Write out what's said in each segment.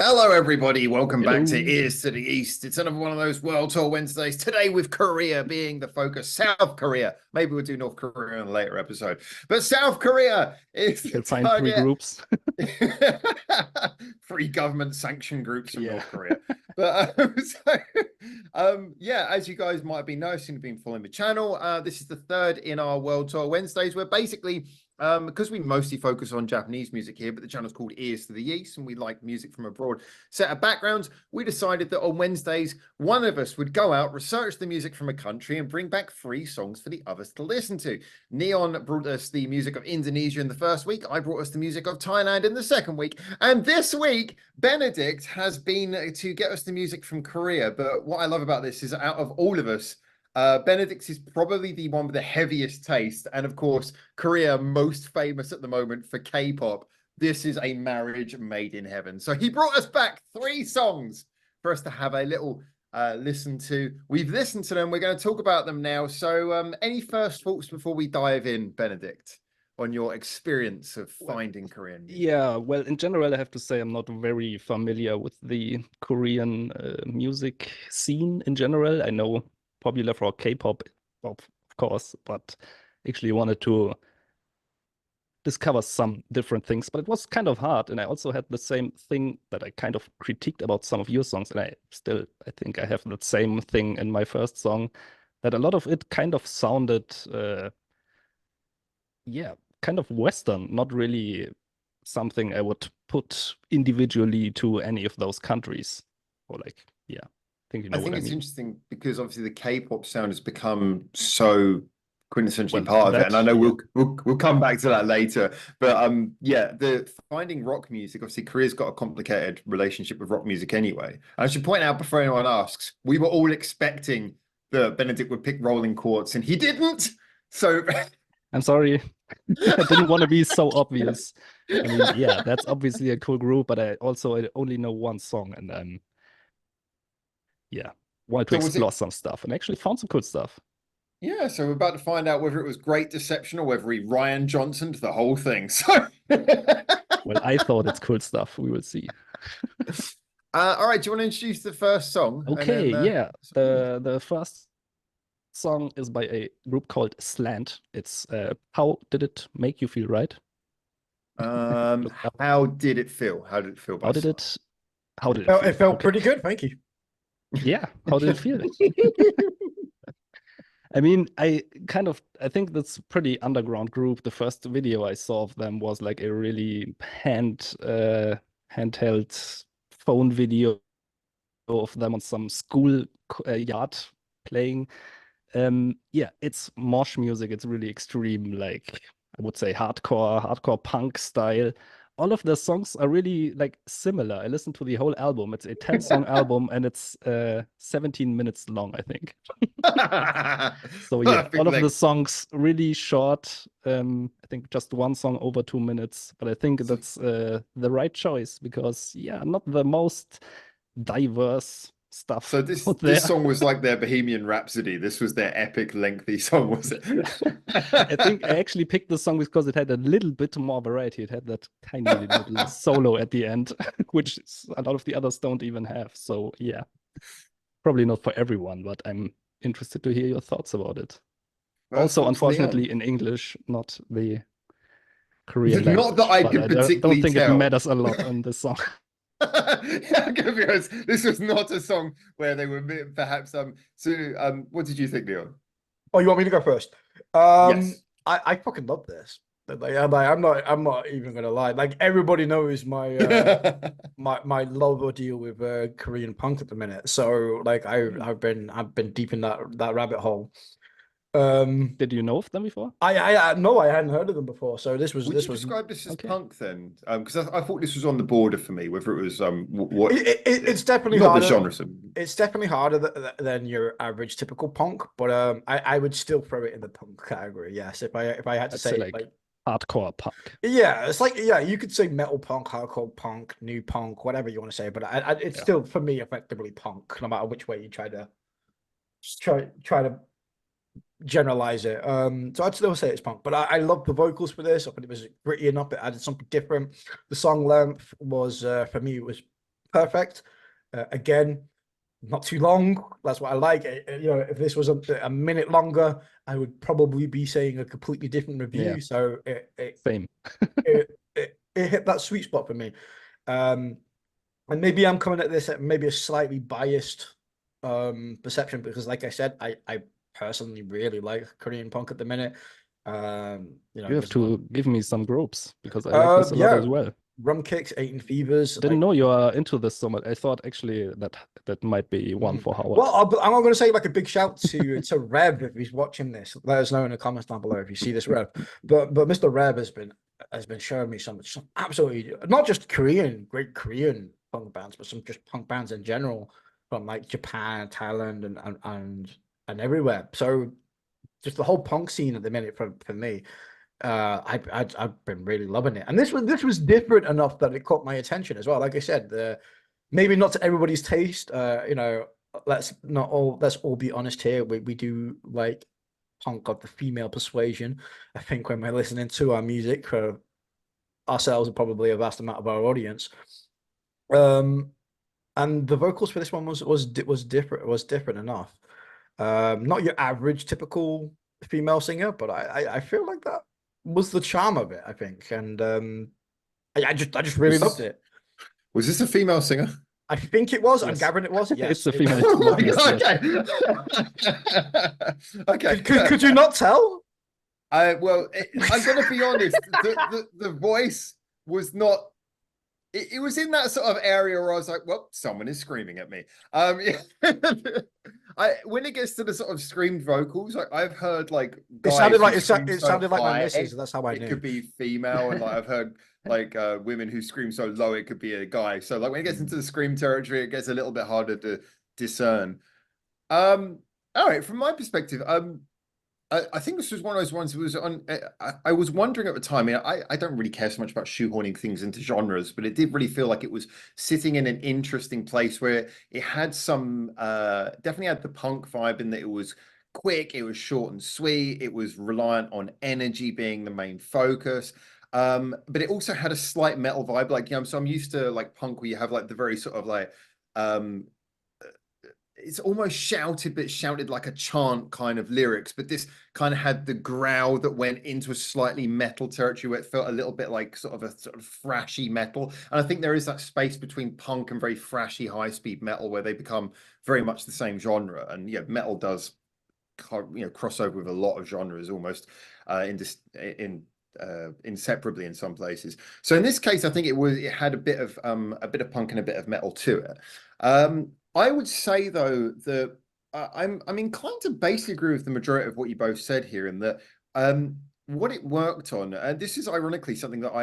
Hello, everybody. Welcome back to Hello. Ears to the East. It's another one of those World Tour Wednesdays. Today, with Korea being the focus, South Korea. Maybe we'll do North Korea in a later episode. But South Korea is You the can find three target. groups. Free government sanctioned groups from Yeah. North Korea. But yeah, as you guys might have been noticing, you've been following the channel. This is the third in our World Tour Wednesdays, where basically because we mostly focus on Japanese music here, but the channel's called Ears to the East, and we like music from a broad set of backgrounds. We decided that on Wednesdays, one of us would go out, research the music from a country, and bring back 3 songs for the others to listen to. Neon brought us the music of Indonesia in the first week. I brought us the music of Thailand in the second week. And this week, Benedikt has been to get us the music from Korea. But what I love about this is out of all of us, Benedikt is probably the one with the heaviest taste. And of course, Korea, most famous at the moment for K-pop. This is a marriage made in heaven. So he brought us back 3 songs for us to have a little listen to. We've listened to them. We're going to talk about them now. So any first thoughts before we dive in, Benedikt, on your experience of finding Korean music? Yeah, well, in general, I have to say I'm not very familiar with the Korean music scene in general. I know popular for K-pop, of course, but actually wanted to discover some different things. But it was kind of hard, and I also had the same thing that I kind of critiqued about some of your songs, and I think I have that same thing in my first song, that a lot of it kind of sounded, yeah, kind of Western, not really something I would put individually to any of those countries. Or like, yeah, I think you I know what think I it's mean. interesting because obviously the K-pop sound has become so quintessentially Well, part of it, and I that, know yeah. we'll come back to that later. But yeah, the finding rock music. Obviously, Korea's got a complicated relationship with rock music anyway. And I should point out before anyone asks, we were all expecting that Benedikt would pick Rolling Quartz, and he didn't. So I'm sorry. I didn't want to be so obvious. I mean, yeah, that's obviously a cool group, but I only know one song, and yeah, wanted to so was it? explore some stuff and actually found some cool stuff. Yeah, so we're about to find out whether it was Great Deception or whether he Ryan Johnsoned the whole thing. So Well, I thought it's cool stuff. We will see. all right, do you want to introduce the first song and Okay, then yeah. The first song is by a group called SLANT. It's How Did It Make You Feel Right? um, Look up. how did it feel? How did it feel by How did Slant? it how did It it felt, feel? it felt Okay. pretty good, thank you. Yeah, how did it feel? I mean, I think that's pretty underground group. The first video I saw of them was like a really handheld phone video of them on some school yard playing. Yeah, it's mosh music. It's really extreme, like I would say hardcore punk style. All of the songs are really like similar. I listened to the whole album. It's a 10-song album and it's 17 minutes long, I think. So yeah, Perfect all of the length. songs really short. I think just one song over 2 minutes, but I think So, that's the right choice because yeah, not the most diverse so stuff this out this there. song was like their Bohemian Rhapsody. This was their epic lengthy song, was it? I think I actually picked the song because it had a little bit more variety. It had that tiny little solo at the end, which a lot of the others don't even have. So yeah, probably not for everyone, but I'm interested to hear your thoughts about it. First Also, thoughts, Neon. unfortunately, in English, not the Korean Not that language, I but could don't particularly think it tell. matters a lot on this song. I'm gonna be honest, this was not a song where they were perhaps so what did you think, Neon? Oh, you want me to go first? Yes. I fucking love this. I'm not even gonna lie. Like everybody knows my my love or deal with Korean punk at the minute. So like I've been deep in that rabbit hole. Um, Did you know of them before? I no, I hadn't heard of them before. So this was Would this you was describe this as Okay. punk then? Because I thought this was on the border for me, whether it was what it's definitely not the harder. genre. So It's definitely harder than your average typical punk, but I would still throw it in the punk category. Yes, if I had to I'd say say like like hardcore punk. yeah, it's like yeah, you could say metal punk, hardcore punk, new punk, whatever you want to say, but it's Yeah. still for me effectively punk, no matter which way you try to generalize it. So I'd still say it's punk, but I love the vocals for this. I thought it was gritty enough. It added something different. The song length was for me it was perfect. Again, not too long. That's what I like. You know, if this was a minute longer, I would probably be saying a completely different review. Yeah. So Same. it hit that sweet spot for me. And maybe I'm coming at this at maybe a slightly biased perception, because like I said, I personally really like Korean punk at the minute. You know, You have to give me some groups because I like this a lot as well. Rum Kicks, 18 Fevers. Didn't know you are into this so much. I thought actually that might be one for Howard. Well, I'm going to say like a big shout to Rev if he's watching this. Let us know in the comments down below if you see this, Rev. But Mr. Rev has been showing me some absolutely not just great Korean punk bands, but some just punk bands in general from like Japan, Thailand, and everywhere. So just the whole punk scene at the minute for me. I've been really loving it, and this was different enough that it caught my attention as well. Like I said, maybe not to everybody's taste. You know, let's all be honest here. We do like punk of the female persuasion. I think when we're listening to our music for ourselves and probably a vast amount of our audience. And the vocals for this one was different enough. Not your average typical female singer, but I feel like that was the charm of it, I think. And I just really loved it. Was this a female singer? I think it was. Yes. I'm gathering it was. Yes, It's a female. Oh my Yes, God, okay. Could you not tell? Well, I'm going to be honest. The voice was not. It was in that sort of area where I was like, well, someone is screaming at me. When it gets to the sort of screamed vocals, like I've heard like It sounded like my missus. That's how I knew. It could be female, and like I've heard like women who scream so low it could be a guy. So like when it gets into the scream territory, it gets a little bit harder to discern. All right, from my perspective, I think this was one of those ones that was on. I was wondering at the time. I don't really care so much about shoehorning things into genres, but it did really feel like it was sitting in an interesting place where it had some definitely had the punk vibe in that it was quick, it was short and sweet, it was reliant on energy being the main focus. But it also had a slight metal vibe. Like, you know, so I'm used to like punk where you have like the very sort of like it's almost shouted, but shouted like a chant kind of lyrics. But this kind of had the growl that went into a slightly metal territory where it felt a little bit like sort of thrashy metal. And I think there is that space between punk and very thrashy high-speed metal where they become very much the same genre. And yeah, metal does, you know, cross over with a lot of genres almost inseparably in some places. So in this case, I think it had a bit of punk and a bit of metal to it. I would say though that I'm inclined to basically agree with the majority of what you both said here, in that what it worked on, and this is ironically something that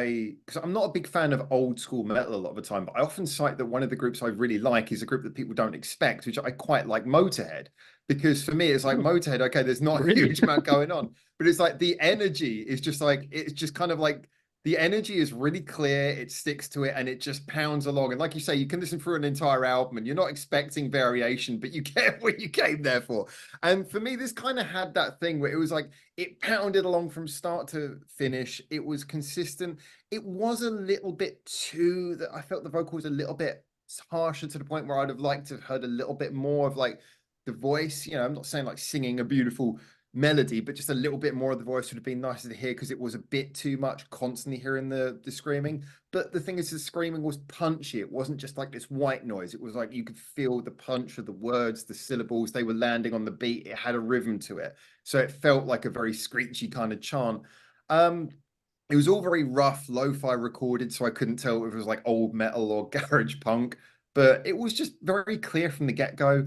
because I'm not a big fan of old school metal a lot of the time, but I often cite that one of the groups I really like is a group that people don't expect, which I quite like, Motorhead. Because for me, it's like Motorhead, okay, there's not a huge amount going on, but it's like the energy is just like, it's just kind of like, the energy is really clear, it sticks to it, and it just pounds along. And like you say, you can listen through an entire album and you're not expecting variation, but you get what you came there for. And for me, this kind of had that thing where it was like, it pounded along from start to finish. It was consistent. It was a little bit too, that I felt the vocal was a little bit harsher, to the point where I'd have liked to have heard a little bit more of like the voice. You know, I'm not saying like singing a beautiful melody, but just a little bit more of the voice would have been nicer to hear, because it was a bit too much constantly hearing the screaming. But the thing is, the screaming was punchy. It wasn't just like this white noise. It was like you could feel the punch of the words, the syllables, they were landing on the beat. It had a rhythm to it, so it felt like a very screechy kind of chant. It was all very rough, lo-fi recorded, so I couldn't tell if it was like old metal or garage punk, but it was just very clear from the get-go.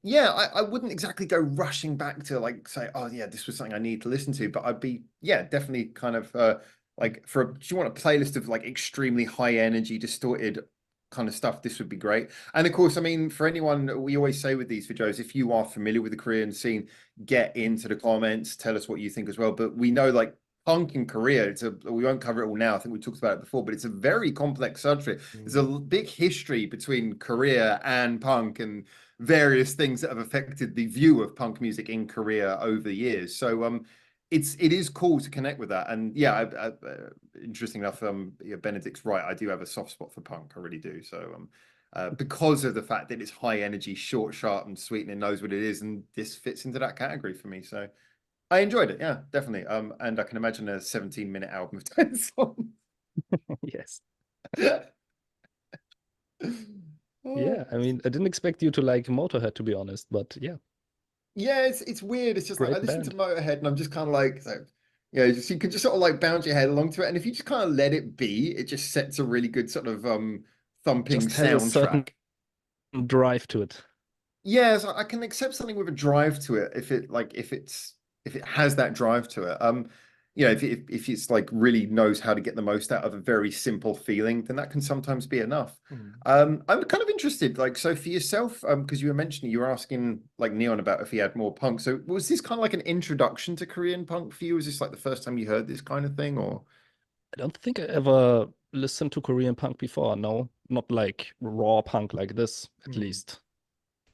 Yeah, I wouldn't exactly go rushing back to like say, oh yeah, this was something I need to listen to, but I'd be, yeah, definitely kind of like do you want a playlist of like extremely high energy, distorted kind of stuff, this would be great. And of course, I mean, for anyone, we always say with these videos, if you are familiar with the Korean scene, get into the comments, tell us what you think as well. But we know like punk in Korea, we won't cover it all now, I think we talked about it before, but it's a very complex subject. There's a big history between Korea and punk, and various things that have affected the view of punk music in Korea over the years. So it is cool to connect with that. And yeah, interesting enough, yeah, Benedikt's right. I do have a soft spot for punk. I really do. So because of the fact that it's high energy, short, sharp, and sweet, and it knows what it is, and this fits into that category for me. So I enjoyed it. Yeah, definitely. And I can imagine a 17-minute album of 10 songs. Yes. Oh. Yeah, I mean, I didn't expect you to like Motorhead, to be honest, but yeah, Yeah, it's weird. It's just like I great listen to band. Motorhead and I'm just kind of like, so, you know, just you can just sort of like bounce your head along to it, and if you just kind of let it be, it just sets a really good sort of thumping Just has a certain soundtrack. drive to it. Yeah, so I can accept something with a drive to it if it like if it has that drive to it. You know, if it's like really knows how to get the most out of a very simple feeling, then that can sometimes be enough. I'm kind of interested, like, so for yourself, because you were mentioning you were asking like Neon about if he had more punk. So was this kind of like an introduction to Korean punk for you? Was this like the first time you heard this kind of thing, or? I don't think I ever listened to Korean punk before. No, not like raw punk like this, at least.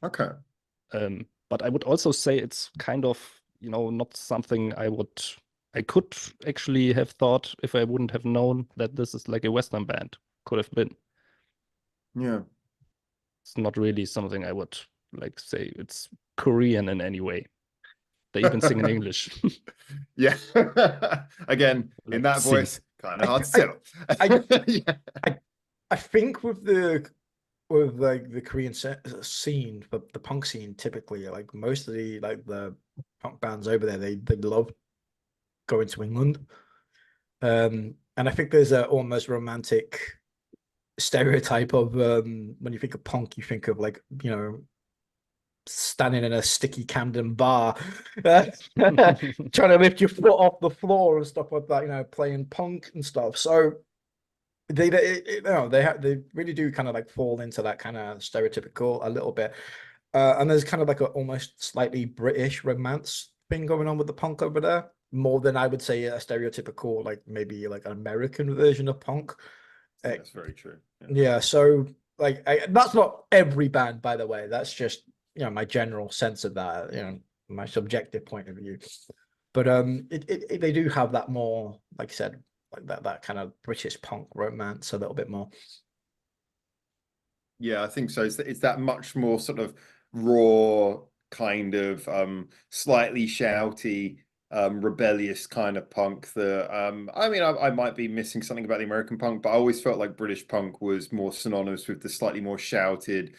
Okay. But I would also say it's kind of, you know, not something I could actually have thought if I wouldn't have known that this is like a Western band. Could have been. Yeah. It's not really something I would like say it's Korean in any way. They even sing in English. Yeah. Again, in Like that sing. voice, kind of hard to tell. Yeah. I think with like the Korean scene, the punk scene, typically, like most of the punk bands over there, they love going to England. And I think there's a almost romantic stereotype of when you think of punk, you think of like, you know, standing in a sticky Camden bar, trying to lift your foot off the floor and stuff like that, you know, playing punk and stuff. So you know, they really do kind of like fall into that kind of stereotypical a little bit. And there's kind of like a almost slightly British romance thing going on with the punk over there, more than I would say a stereotypical, like maybe like an American version of punk. That's very true. Yeah, so like that's not every band, by the way. That's just, you know, my general sense of that, you know, my subjective point of view. But they do have that more, like I said, like that kind of British punk romance a little bit more. Yeah, I think so. It's that much more sort of raw, kind of slightly shouty, rebellious kind of punk that I mean I might be missing something about the American punk, but I always felt like British punk was more synonymous with the slightly more shouted,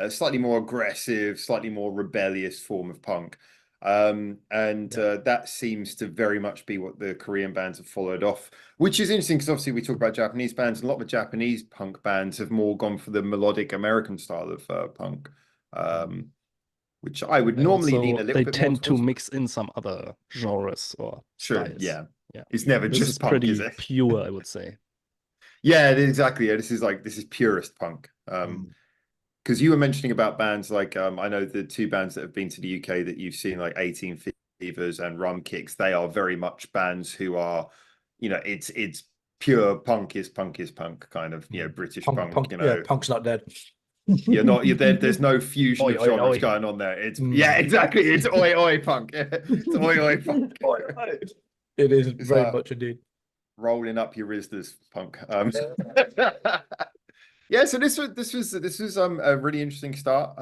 slightly more aggressive, slightly more rebellious form of punk. That seems to very much be what the Korean bands have followed off, which is interesting because obviously we talk about Japanese bands, and a lot of the Japanese punk bands have more gone for the melodic American style of punk, which I would normally lean a little They bit more tend to towards. mix in some other genres or Sure, styles. yeah. Yeah, It's never this is just punk, is pretty it? pure, I would say. Yeah, exactly. Yeah, this is purist punk. Because you were mentioning about bands like I know the two bands that have been to the UK that you've seen, like 18 Fevers and Rum Kicks, they are very much bands who are, you know, it's pure punk is punk kind of, you know, British punk, you know. Yeah, punk's not dead. You're there, there's no fusion Oi, of oi, genres oi. going on there. It's yeah, exactly. It's oi oi punk. It's oi oi punk. It is It's very much indeed. rolling up your Rizders punk. Yeah, so this was a really interesting start.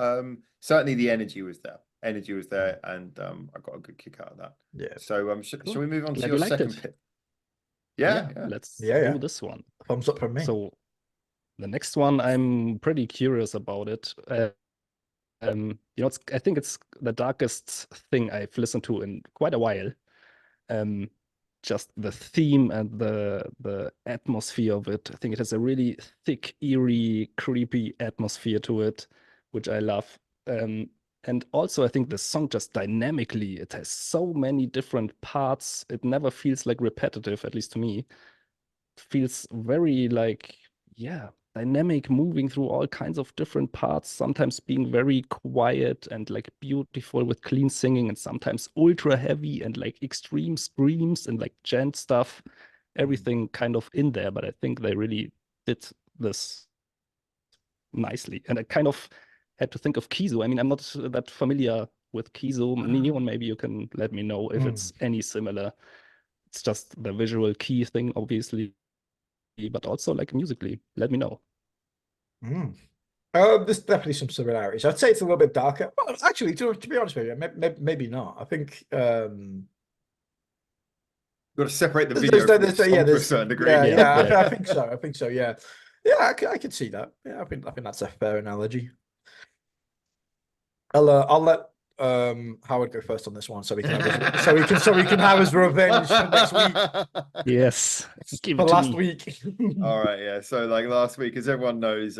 Certainly the energy was there. Energy was there, and I got a good kick out of that. Yeah. So Cool. shall we move on Glad to you your liked second it. pick? Yeah, Yeah. let's Yeah. do this one. Thumbs up from me. So the next one, I'm pretty curious about it. You know, I think it's the darkest thing I've listened to in quite a while. Just the theme and the atmosphere of it. I think it has a really thick, eerie, creepy atmosphere to it, which I love. And also, I think the song just dynamically, it has so many different parts. It never feels like repetitive, at least to me. It feels very like, yeah, dynamic, moving through all kinds of different parts, sometimes being very quiet and like beautiful with clean singing, and sometimes ultra heavy and like extreme screams and like chant stuff, everything kind of in there. But I think they really did this nicely. And I kind of had to think of Kizu. I mean, I'm not that familiar with Kizo. Neon, maybe you can let me know if it's any similar. It's just the visual key thing, obviously, but also like musically. Let me know. There's definitely some similarities. I'd say it's a little bit darker. Well, actually, to be honest with you, maybe not. I think Got to separate the video from the song to a certain degree. I think so. I think so. Yeah, I can see that. Yeah, I think that's a fair analogy. I'll let Howard go first on this one, so we can have his revenge for next week. Yes, for last week. All right, yeah. So like last week, as everyone knows,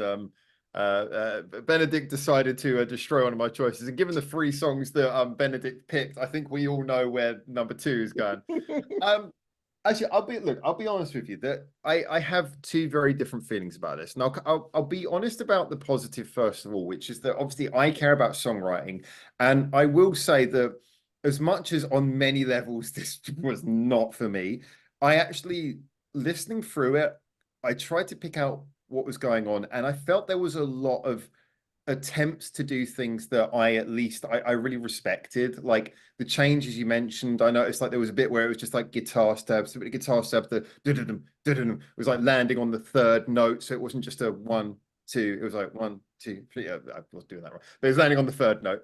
Benedikt decided to destroy one of my choices, and given the 3 songs that Benedikt picked, I think we all know where number 2 is going. Actually, I'll be honest with you that I have 2 very different feelings about this. And I'll be honest about the positive first of all, which is that obviously I care about songwriting, and I will say that as much as on many levels this was not for me, I actually, listening through it, I tried to pick out what was going on, and I felt there was a lot of attempts to do things that I really respected, like the changes you mentioned. I noticed like there was a bit where it was just like guitar stabs, the guitar stab, the it was like landing on the 3rd note, so it wasn't just a 1 2, it was like 1 2 3. I was doing that wrong, but it was landing on the 3rd note.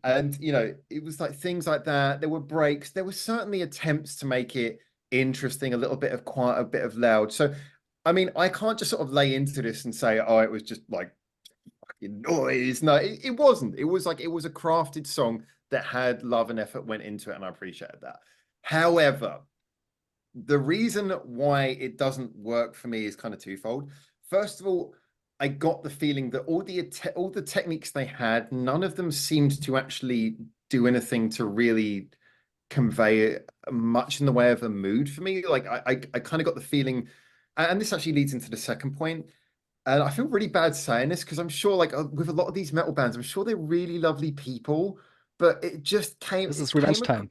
And you know, it was like things like that. There were breaks, there were certainly attempts to make it interesting, a little bit of quiet, a bit of loud. So I mean, I can't just sort of lay into this and say, oh, it was just like noise. No, it wasn't. It was like, it was a crafted song that had love and effort went into it, and I appreciated that. However, the reason why it doesn't work for me is kind of twofold. First of all, I got the feeling that all the techniques they had, none of them seemed to actually do anything to really convey much in the way of a mood for me. Like I kind of got the feeling, and this actually leads into the second point. And I feel really bad saying this because I'm sure, like with a lot of these metal bands, I'm sure they're really lovely people, but it just came. This is revenge time.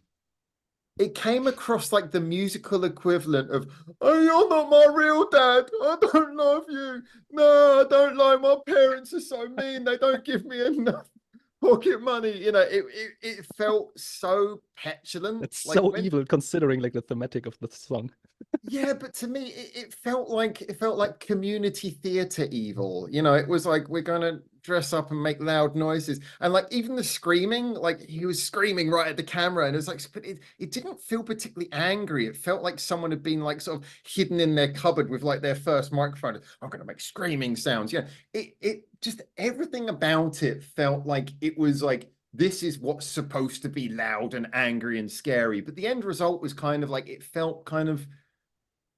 It came across like the musical equivalent of, "Oh, you're not my real dad. I don't love you. No, I don't like. My parents are so mean. They don't give me enough pocket money." You know, it felt so petulant. It's like so evil considering like the thematic of the song. Yeah, but to me, it felt like community theater evil. You know, it was like, we're gonna dress up and make loud noises, and like even the screaming, like he was screaming right at the camera, and it was like, but it didn't feel particularly angry. It felt like someone had been like sort of hidden in their cupboard with like their first microphone. I'm gonna make screaming sounds. Yeah, it just, everything about it felt like it was like, this is what's supposed to be loud and angry and scary, but the end result was kind of like, it felt kind of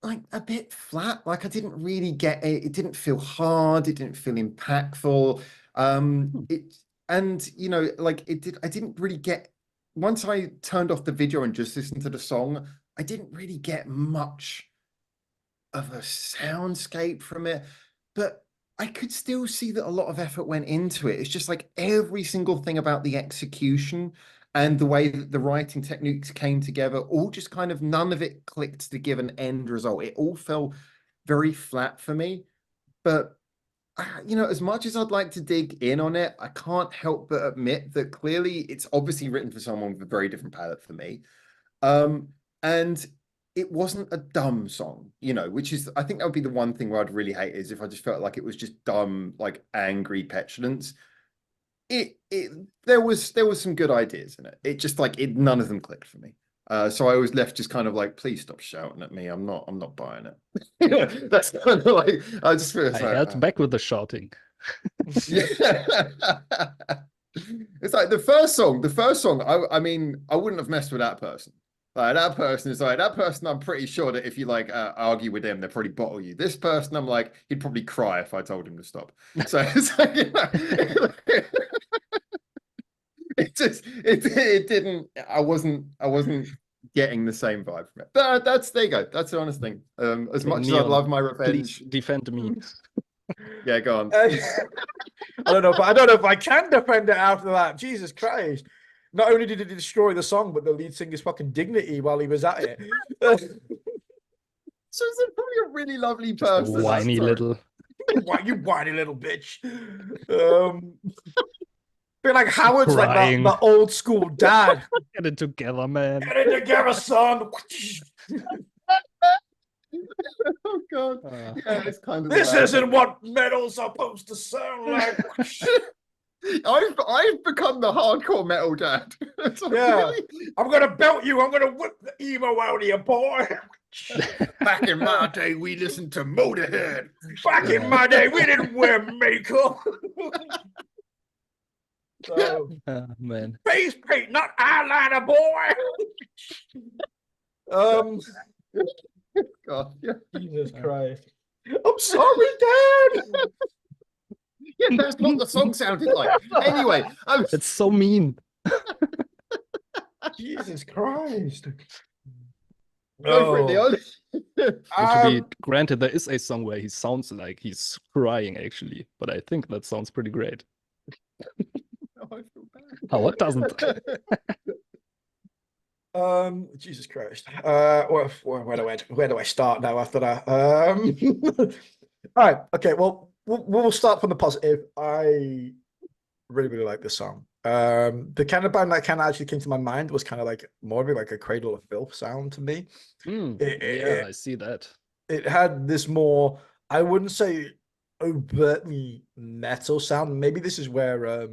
like a bit flat. Like I didn't really get it. It didn't feel hard. It didn't feel impactful. And you know, like I didn't really get, once I turned off the video and just listened to the song, I didn't really get much of a soundscape from it, but I could still see that a lot of effort went into it. It's just like every single thing about the execution and the way that the writing techniques came together, all just kind of, none of it clicked to give an end result. It all felt very flat for me. But, you know, as much as I'd like to dig in on it, I can't help but admit that clearly it's obviously written for someone with a very different palette for me. And it wasn't a dumb song, you know, which is, I think that would be the one thing where I'd really hate, is if I just felt like it was just dumb, like angry petulance. There was some good ideas in it. It just like, none of them clicked for me. So I was left just kind of like, please stop shouting at me. I'm not buying it. That's kind of like, I just feel I held back with the shouting. Yeah. It's like the first song, I mean, I wouldn't have messed with that person. Like that person is like, that person, I'm pretty sure that if you like argue with them, they'll probably bottle you. This person, I'm like, he'd probably cry if I told him to stop. So it's like, you know, it didn't, I wasn't getting the same vibe from it. But there you go. That's the honest thing. As much as I'd love my revenge. Please defend me. Yeah, go on. I don't know if I can defend it after that. Jesus Christ. Not only did it destroy the song, but the lead singer's fucking dignity while he was at it. So he's probably a really lovely person. Whiny little. You whiny little bitch. feel like Howard's like Crying. the old school dad. Get it together, man. Get it together, son. Oh god. Yeah, it's kind of This the way I isn't think. what metal's supposed to sound like. I've become the hardcore metal dad. It's like, Yeah. really? I'm gonna belt you. I'm gonna whip the emo out of you, boy. Back in my day, we listened to Motorhead. Back in my day, we didn't wear makeup. So, Man. face paint, not eyeliner, boy. God, yeah. Jesus Christ. I'm sorry, Dad. Yeah, that's what the song sounded like. Anyway, It's so mean. Jesus Christ. go for it, Leon. And to be granted, there is a song where he sounds like he's crying, actually. But I think that sounds pretty great. Oh, I feel bad. Howard doesn't. Jesus Christ. Where do I start now after that? All right. Okay. Well, we'll start from the positive. I really like this song. The kind of band that kind of actually came to my mind was kind of like more of like a Cradle of Filth sound to me. Yeah, I see that. It had this more, I wouldn't say overtly metal sound. Maybe this is where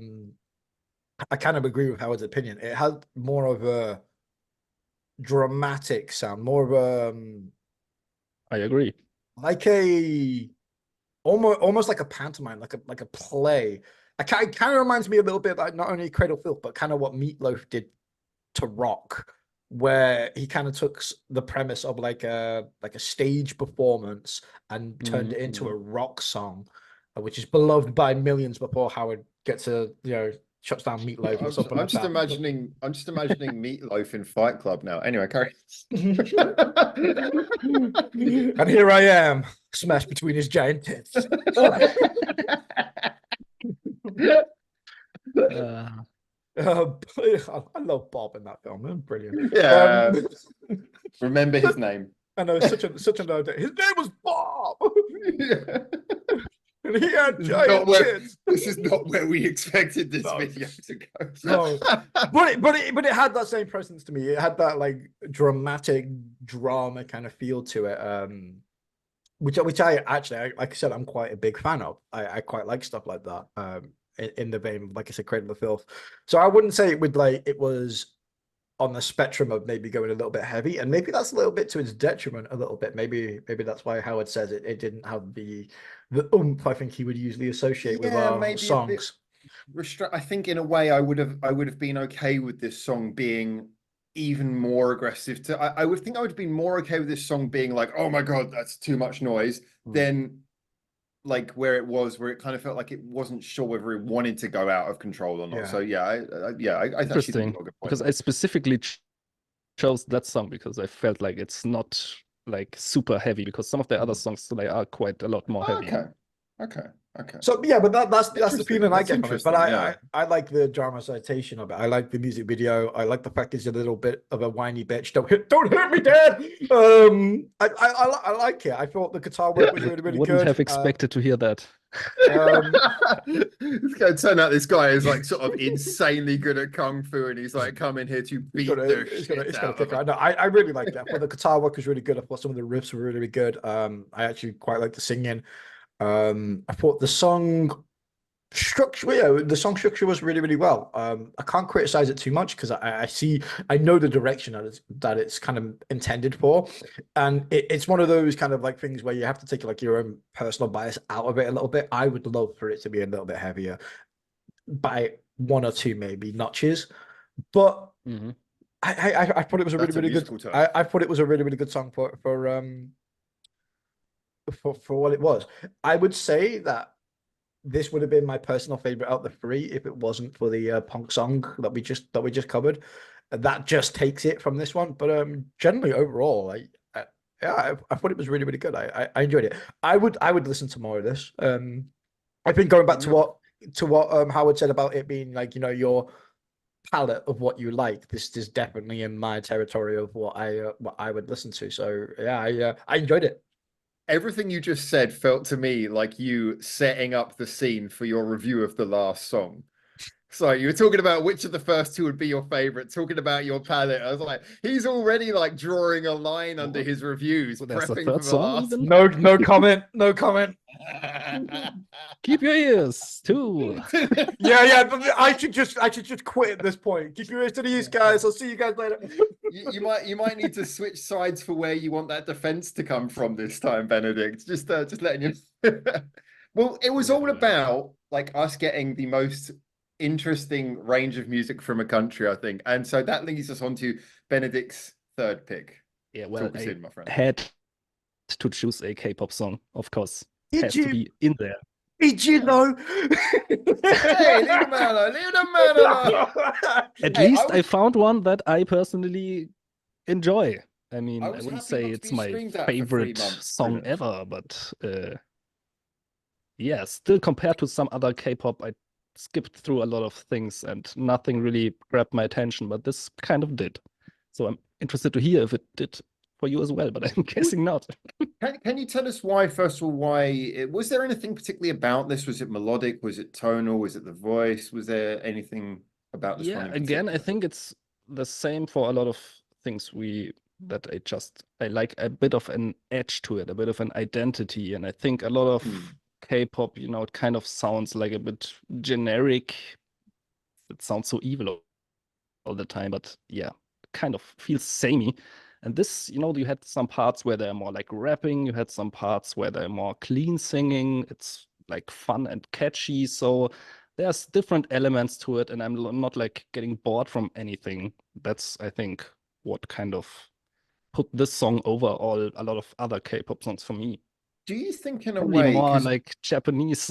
I kind of agree with Howard's opinion. It had more of a dramatic sound, more of a I agree. like a almost like a pantomime, like a play. It kind of reminds me a little bit like not only Cradle of Filth, but kind of what Meatloaf did to rock, where he kind of took the premise of like a stage performance and turned it into a rock song, which is beloved by millions before Howard gets shuts down Meatloaf or something I'm like just that. imagining Meatloaf in Fight Club now. Anyway, carry And here I am, smashed between his giant tits. I love Bob in that film. Man. Brilliant. Yeah. Remember his name. I know, such a no. His name was Bob. Yeah. And he had giant tits. This is not where we expected this video to go. No. But it had that same presence to me. It had that like dramatic drama kind of feel to it. Which I actually, like I said, I'm quite a big fan of. I quite like stuff like that. In the vein of, like I said, Cradle of Filth. So I wouldn't say it was on the spectrum of maybe going a little bit heavy, and maybe that's a little bit to its detriment a little bit. Maybe that's why Howard says it didn't have the oomph I think he would usually associate with our songs. I think in a way I would have been okay with this song being even more aggressive. I would think I would have been more okay with this song being like, oh my god, that's too much noise, than like where it kind of felt like it wasn't sure whether it wanted to go out of control or not. Yeah. So I Interesting, because I specifically chose that song because I felt like it's not like super heavy, because some of the other songs they are quite a lot more heavy. Okay. So yeah, but that's the feeling I get from it. But yeah. I like the dramatization of it. I like the music video. I like the fact it's a little bit of a whiny bitch. Don't hurt me, Dad. I like it. I thought the guitar work was really good. Wouldn't have expected to hear that. It's going to turn out this guy is like sort of insanely good at kung fu, and he's like come in here to beat the shit out of it. No, I really like that. But the guitar work was really good. I thought some of the riffs were really good. I actually quite like the singing. I thought the song structure was really well. I can't criticize it too much because I know the direction that it's kind of intended for, and it's one of those kind of like things where you have to take like your own personal bias out of it a little bit. I would love for it to be a little bit heavier by one or two maybe notches, but I thought it was a really good. I thought it was a really good song for what it was. I would say that this would have been my personal favorite out of the three if it wasn't for the punk song that we just covered. That just takes it from this one. But generally overall, I thought it was really good. I enjoyed it. I would listen to more of this. I think going back to what Howard said about it being like, your palette of what you like, this is definitely in my territory of what I would listen to. So yeah, I enjoyed it. Everything you just said felt to me like you setting up the scene for your review of the last song. Sorry, you were talking about which of the first two would be your favorite, talking about your palette. I was like, he's already like drawing a line under his reviews, So there's a prepping third for the song last. even? No comment. No comment. Keep your ears too. Yeah. I should just quit at this point. Keep your ears to the east, guys. I'll see you guys later. You might need to switch sides for where you want that defense to come from this time, Benedikt. Just letting you. Well, it was all about like us getting the most interesting range of music from a country, I think, and so that leads us on to Benedikt's third pick. Yeah, well, Talk us in, my friend. had to choose a K-pop song, of course. Did Has you? to be in there. Did you know? Hey, leave the man alone. Leave the man alone. At Hey, least I found one that I personally enjoy. I mean, I I was wouldn't happy say not to it's be my streamed at for 3 favorite months, song pretty much. ever, but yeah, still compared to some other K-pop, I skipped through a lot of things and nothing really grabbed my attention, but this kind of did. So I'm interested to hear if it did for you as well, but I'm guessing not. Can you tell us why, first of all, was there anything particularly about this? Was it melodic? Was it tonal? Was it the voice? Was there anything about this one Yeah, in again, I particular? think it's the same for a lot of things that I like a bit of an edge to it, a bit of an identity. And I think a lot of K-pop, it kind of sounds like a bit generic. It sounds so evil all the time, but yeah, kind of feels samey. And this, you had some parts where they're more like rapping, you had some parts where they're more clean singing. It's like fun and catchy. So there's different elements to it, and I'm not like getting bored from anything. That's, I think, what kind of put this song over a lot of other K-pop songs for me. Do you think in a Probably way, more like Japanese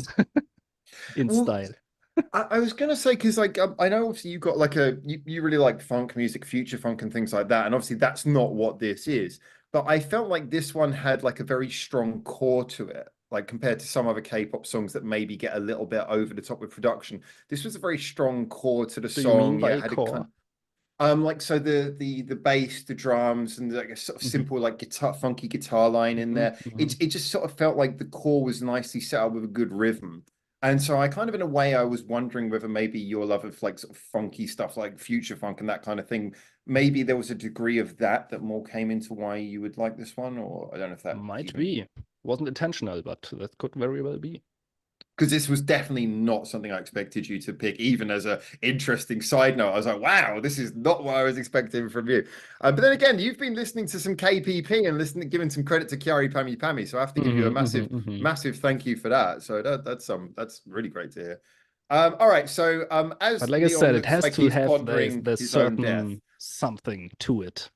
in style. I was gonna say, because like I know obviously you got like you really like funk music, future funk and things like that, and obviously that's not what this is. But I felt like this one had like a very strong core to it, like compared to some other K-pop songs that maybe get a little bit over the top with production. This was a very strong core to the Do you mean song. Yeah, by it had a core? kind like so the bass, the drums, and like a sort of simple like funky guitar line in there. It just sort of felt like the core was nicely set up with a good rhythm. And so I kind of, in a way, I was wondering whether maybe your love of like sort of funky stuff like future funk and that kind of thing, maybe there was a degree of that more came into why you would like this one, or I don't know if that Might be. Wasn't intentional, but that could very well be. Because this was definitely not something I expected you to pick, even as an interesting side note. I was like, wow, this is not what I was expecting from you. But then again, you've been listening to some KPP and giving some credit to Kiari Pami Pami. So I have to give you a massive thank you for that. So that's really great to hear. All right. So as but like Leon I said, it has like to have there's his certain something to it.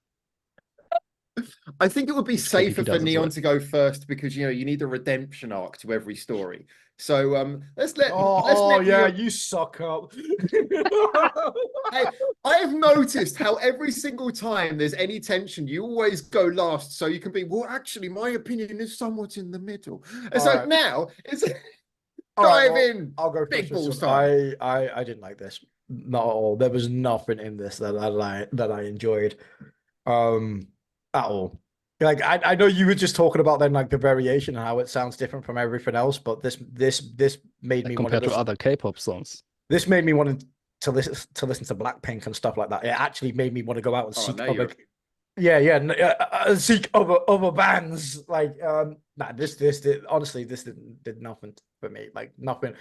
I think it would be safer for Neon to go first because you need a redemption arc to every story. So let's let you suck up. I've noticed how every single time there's any tension, you always go last, so you can be, well, actually, my opinion is somewhat in the middle. And so now it's in. I'll go big first. balls time. I didn't like this. Not at all. There was nothing in this that I enjoyed. At all. Like I know you were just talking about then like the variation and how it sounds different from everything else, but this made me compared to other K-pop songs. This made me want to listen to Blackpink and stuff like that. It actually made me want to go out and seek other seek other bands. Like this honestly this did nothing for me. Like nothing.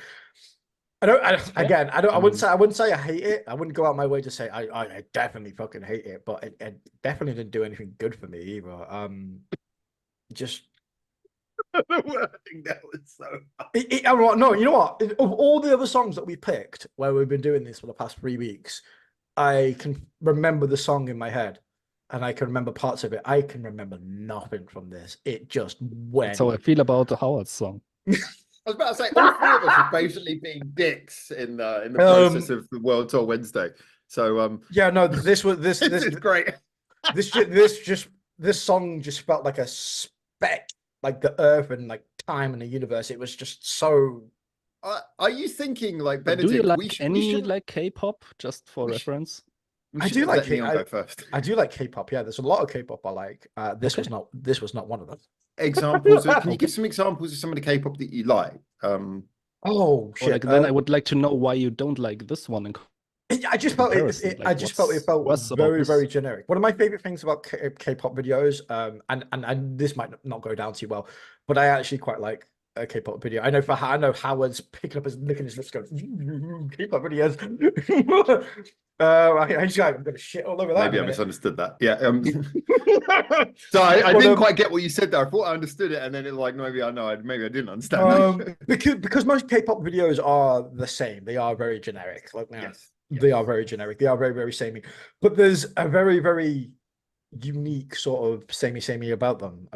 I wouldn't say I hate it. I wouldn't go out my way to say I definitely fucking hate it, but it definitely didn't do anything good for me either. Just the wording that was so no, you know what? Of all the other songs that we picked where we've been doing this for the past 3 weeks, I can remember the song in my head and I can remember parts of it. I can remember nothing from this. It just went. That's how I feel about the Howard song. I was about to say all 3 of us are basically being dicks in the process of the World Tour Wednesday. So yeah, no, this is great. This song just felt like a speck, like the earth and like time and the universe. It was just so. Are you thinking like Benedikt? Do you like any like K-pop? Just for reference. I do like first. I do like K-pop. Yeah, there's a lot of K-pop I like. This was not one of them. Examples? Can you give some examples of some of the K-pop that you like? Oh Or shit! like then I would like to know why you don't like this one in I just felt comparison. it Like, I just felt it what's felt worse about very, this? very generic. One of my favorite things about K-pop videos, and this might not go down too well, but I actually quite like a K-pop video. I know Howard's picking up his licking his lips, going K-pop videos. I'm gonna shit all over that. Maybe in I a minute. misunderstood that. Yeah. So I But, didn't quite get what you said there. I thought I understood it, and then it like maybe I know. Maybe I didn't understand. because most K-pop videos are the same. They are very generic. Like, you know, Yes. they are very generic. They are very, very samey. But there's a very, very unique sort of samey about them.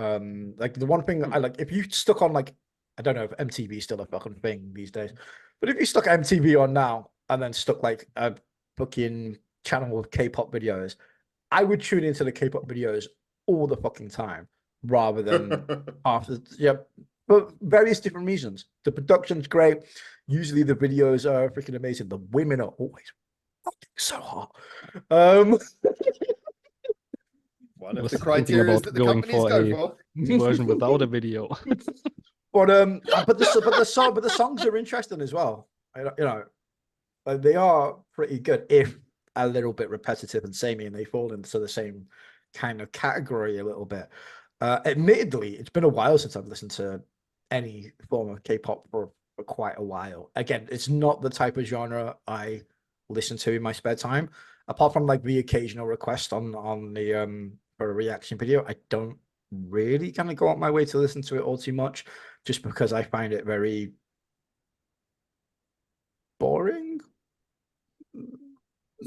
Like the one thing I like, if you stuck on like, I don't know if MTV is still a fucking thing these days, but if you stuck MTV on now and then stuck like a fucking channel of K-pop videos, I would tune into the K-pop videos all the fucking time rather than after. Yeah, but various different reasons. The production's great. Usually the videos are freaking amazing. The women are always fucking so hot. One I of was the thinking criteria about that the going companies for go a for. version without a video. but the songs are interesting as well. You know, like they are pretty good, if a little bit repetitive and samey, and they fall into the same kind of category a little bit. Admittedly, it's been a while since I've listened to any form of K-pop for quite a while. Again, it's not the type of genre I listen to in my spare time. Apart from like the occasional request on the for a reaction video, I don't really kind of go out my way to listen to it all too much, just because I find it very boring.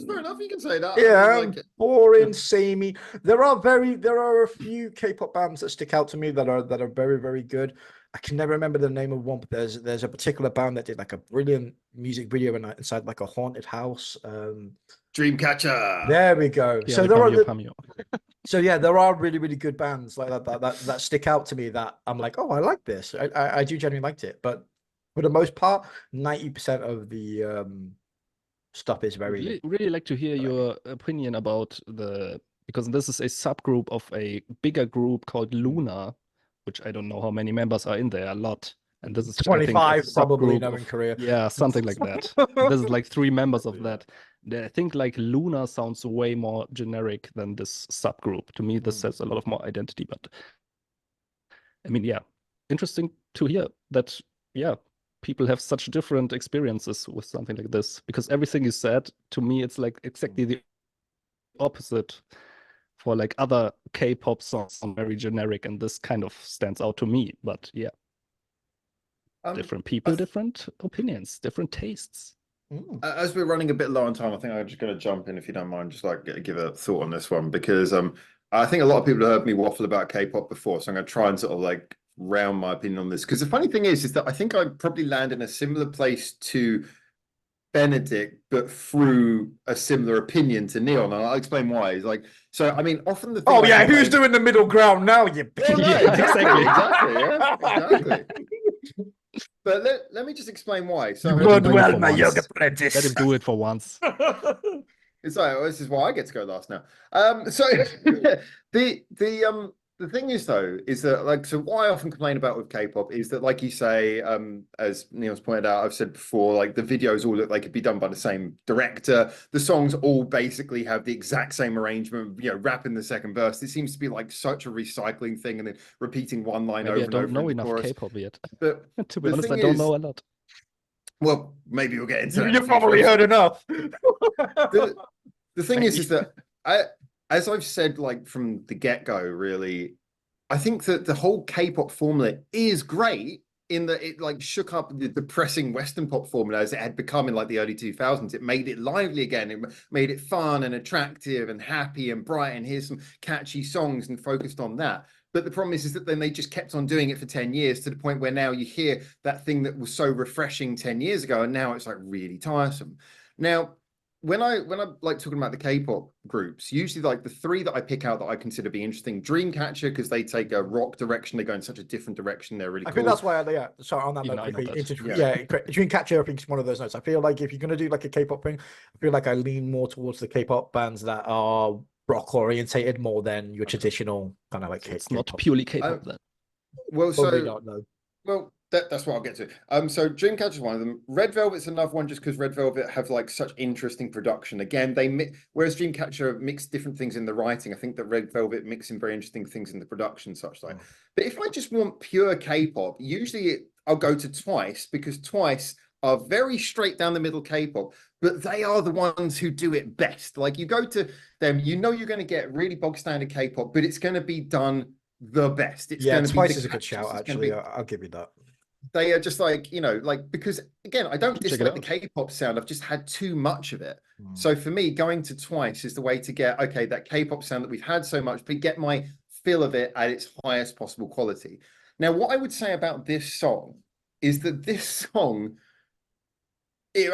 Fair enough, you can say that. Yeah, I mean, like, boring, samey. There are a few K-pop bands that stick out to me that are very, very good. I can never remember the name of one, but there's a particular band that did like a brilliant music video inside like a haunted house. Dreamcatcher. There we go. Yeah, So the there are Pamio. so yeah, there are really, really good bands like that stick out to me that I'm like, oh, I like this. I do genuinely liked it. But for the most part, 90% of the stuff is very Really like to hear your opinion about because this is a subgroup of a bigger group called LOONA, which I don't know how many members are in there, a lot. And this is, I think, a 25 probably subgroup now in Korea. yeah, something like that. And this is like 3 members of that. I think like LOONA sounds way more generic than this subgroup. To me, this has a lot of more identity. But I mean, yeah, interesting to hear that, yeah, people have such different experiences with something like this. Because everything you said, to me, it's like exactly the opposite for like other K-pop songs, very generic, and this kind of stands out to me. But yeah, different people, different opinions, different tastes. As we're running a bit low on time, I think I'm just going to jump in, if you don't mind, just like give a thought on this one, because I think a lot of people have heard me waffle about K-pop before, so I'm going to try and sort of like round my opinion on this. Because the funny thing is that I think I probably land in a similar place to Benedikt, but through a similar opinion to Neon, and I'll explain why. It's like, so I mean, often the thing oh yeah, who's doing the middle ground now? You well, no, Yeah, exactly, yeah, exactly. But let me just explain why. So Run do it well, for my once. young apprentice. Let him do it for once. It's like, oh, this is why I get to go last now. So the thing is though, is that like, so what I often complain about with K-pop is that, like you say, as Neil's pointed out, I've said before, like the videos all look like it'd be done by the same director. The songs all basically have the exact same arrangement, you know, rapping the second verse. It seems to be like such a recycling thing, and then repeating one line Maybe over I don't and over know in the enough chorus. K-pop yet. But to be the honest, I thing don't is, know a lot. well, maybe we'll get into that. You've probably heard enough. The thing is that as I've said, like from the get-go, really, I think that the whole K-pop formula is great in that it like shook up the depressing Western pop formula as it had become in like the early 2000s. It made it lively again. It made it fun and attractive and happy and bright. And here's some catchy songs and focused on that. But the problem is that then they just kept on doing it for 10 years to the point where now you hear that thing that was so refreshing 10 years ago, and now it's like really tiresome. Now, when I like talking about the K-pop groups, usually like the 3 that I pick out that I consider be interesting, Dreamcatcher, because they take a rock direction, they go in such a different direction, they're really cool. I think that's why sorry, on that Even note, I know quickly, Dreamcatcher I think is one of those notes. I feel like if you're gonna do like a K-pop thing, I feel like I lean more towards the K-pop bands that are rock orientated more than your traditional kind of like It's not purely K-pop then. Well, Probably so not, no. well, That's what I'll get to. So Dreamcatcher's one of them. Red Velvet's another one, just because Red Velvet have like such interesting production. Again, whereas Dreamcatcher mixed different things in the writing, I think that Red Velvet mixing very interesting things in the production, such like. But if I just want pure K-pop, usually I'll go to Twice, because Twice are very straight down the middle K-pop, but they are the ones who do it best. Like, you go to them, you know you're going to get really bog standard K-pop, but it's going to be done the best. It's Yeah, going to Twice be is a good shout, actually. I'll give you that. They are just like, you know, like, because again, I don't Check it dislike the out. K-pop sound. I've just had too much of it. So for me, going to Twice is the way to get, okay, that K-pop sound that we've had so much, but get my fill of it at its highest possible quality. Now, what I would say about this song is that this song,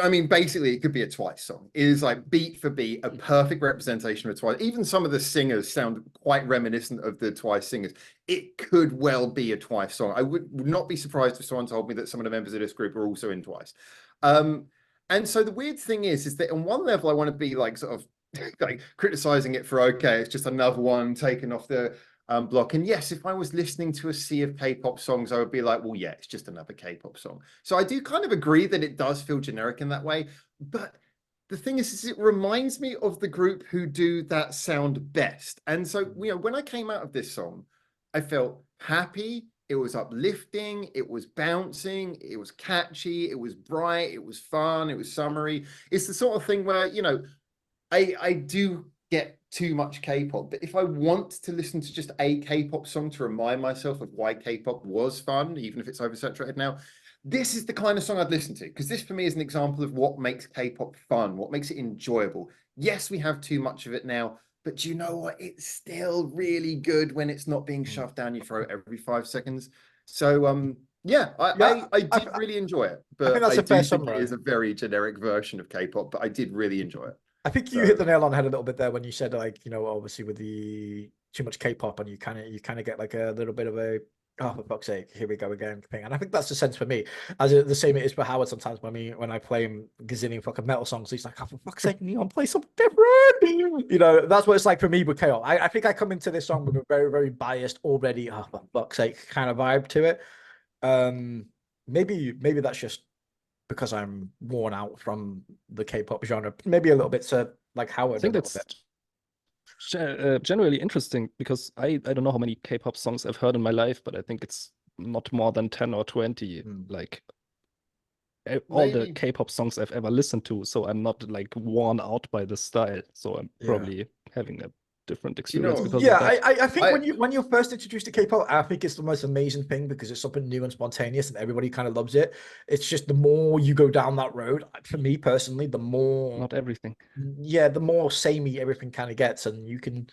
I mean, basically, it could be a Twice song. It is like beat for beat, a perfect representation of Twice. Even some of the singers sound quite reminiscent of the Twice singers. It could well be a Twice song. I would not be surprised if someone told me that some of the members of this group are also in Twice. And so the weird thing is that on one level, I want to be like sort of like criticizing it for, okay, it's just another one taken off the block. And yes, if I was listening to a sea of K-pop songs, I would be like, well, yeah, it's just another K-pop song. So I do kind of agree that it does feel generic in that way. But the thing is it reminds me of the group who do that sound best. And so, you know, when I came out of this song, I felt happy. It was uplifting. It was bouncing. It was catchy. It was bright. It was fun. It was summery. It's the sort of thing where, you know, I do get too much K-pop, but if I want to listen to just a K-pop song to remind myself of why K-pop was fun, even if it's oversaturated now, this is the kind of song I'd listen to, because this for me is an example of what makes K-pop fun, what makes it enjoyable. Yes, we have too much of it now, but do you know what? It's still really good when it's not being shoved down your throat every 5 seconds. So yeah, I did really enjoy it, but I think that's a fair summary. it is a very generic version of K-pop, but I did really enjoy it. I think you hit the nail on the head a little bit there when you said, like, you know, obviously with the too much K-pop, and you kind of get like a little bit of a, oh, for fuck's sake, here we go again thing. And I think that's the sense for me, as the same it is for Howard sometimes when I play him gazillion fucking metal songs, he's like, oh, for fuck's sake, Neon, play something different. You know, that's what it's like for me with K-pop. I think I come into this song with a very, very biased already, oh, for fuck's sake kind of vibe to it. Maybe that's just because I'm worn out from the K-pop genre, maybe a little bit to like Howard. I think that's generally interesting, because I don't know how many K-pop songs I've heard in my life, but I think it's not more than 10 or 20. Like all the K-pop songs I've ever listened to, so I'm not like worn out by the style. So I'm probably having a different experience because of that. I think when you're first introduced to K-pop, I think it's the most amazing thing, because it's something new and spontaneous and everybody kind of loves it. It's just the more you go down that road, for me personally, the more not everything. Yeah, the more samey everything kind of gets, and you can.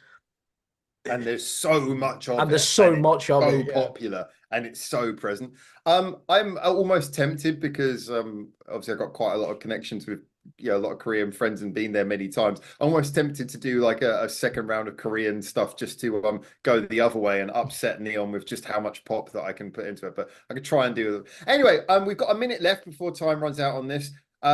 And there's so much of it. And there's so much of it. So popular, and it's so present. I'm almost tempted, because obviously I've got quite a lot of connections with a lot of Korean friends and been there many times. I'm almost tempted to do like a second round of Korean stuff, just to go the other way and upset Neon with just how much pop that I can put into it. But I could try and do it. Anyway, we've got a minute left before time runs out on this.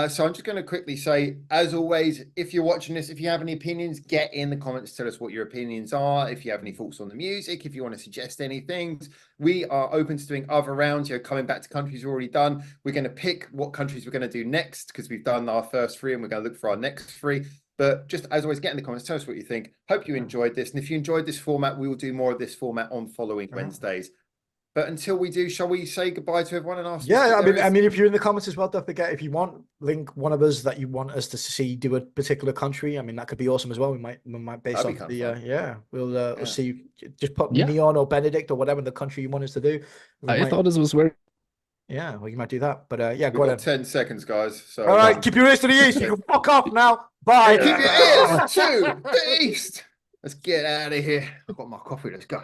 So I'm just going to quickly say, as always, if you're watching this, if you have any opinions, get in the comments, tell us what your opinions are. If you have any thoughts on the music, if you want to suggest any things, we are open to doing other rounds. Coming back to countries we've already done. We're going to pick what countries we're going to do next, because we've done our first 3 and we're going to look for our next 3. But just as always, get in the comments, tell us what you think. Hope you enjoyed this. And if you enjoyed this format, we will do more of this format on following Wednesdays. But until we do, shall we say goodbye to everyone and ask? Yeah, I mean, if you're in the comments as well, don't forget, if you want, link one of us that you want us to see do a particular country. I mean, that could be awesome as well. We might base off the we'll see. Just put Neon or Benedikt or whatever the country you want us to do. I thought this was very. Yeah, well, you might do that, but yeah, go on. 10 seconds, guys. So all right, keep your ears to the east. You can fuck off now. Bye. Keep your ears to the east. Let's get out of here. I've got my coffee. Let's go.